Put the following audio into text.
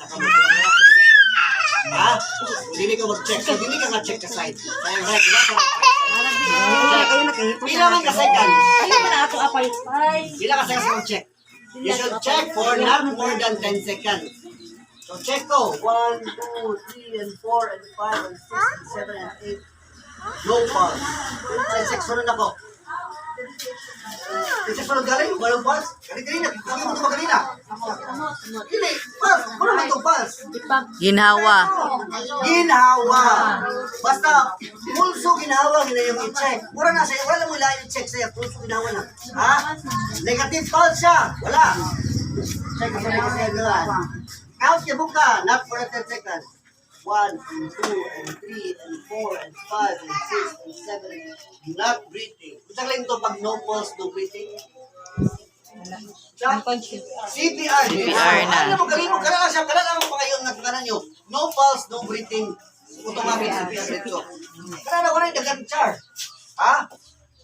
Saka mo. Ha? Dili ka mag-check. So, dili ka nga-check ka side. Sayang right, diba? Check. Pila man ka second. Ano ba na ato apay? Pila ka second mag-check. You should check for not more than 10 seconds. So, check ko. 1, 2, 3, and 4, and 5, and 6, and 7, and 8. No pulse. 10 seconds sunod ako. 10 seconds sunod galing. Walang pulse. Galing-galing na. Kami mo ito magalina. Dili. Pulse. Wala man itong pulse. Ginhawa. Ginhawa. Basta, pulso ginhawa, ginayang i-check. Mura na sa'yo, wala mo ilahin i-check sa'yo. Pulso ginhawa na. Ha? Negative pulse siya. Wala. Check ko sa negative na. Count niya buka, not for 10 seconds. 1, and 2, and 3, and 4, and 5, and 6, and 7. Not breathing. Kung saan lang ito pag no pulse, no breathing? CPR. CPR na. Ano mo, galing mo, kailangan siya, kailangan mo pa kayo ang nagkanan nyo. No pulse, no breathing. Automatic CPR dito. Kailangan ko na yung dagan char. Ha?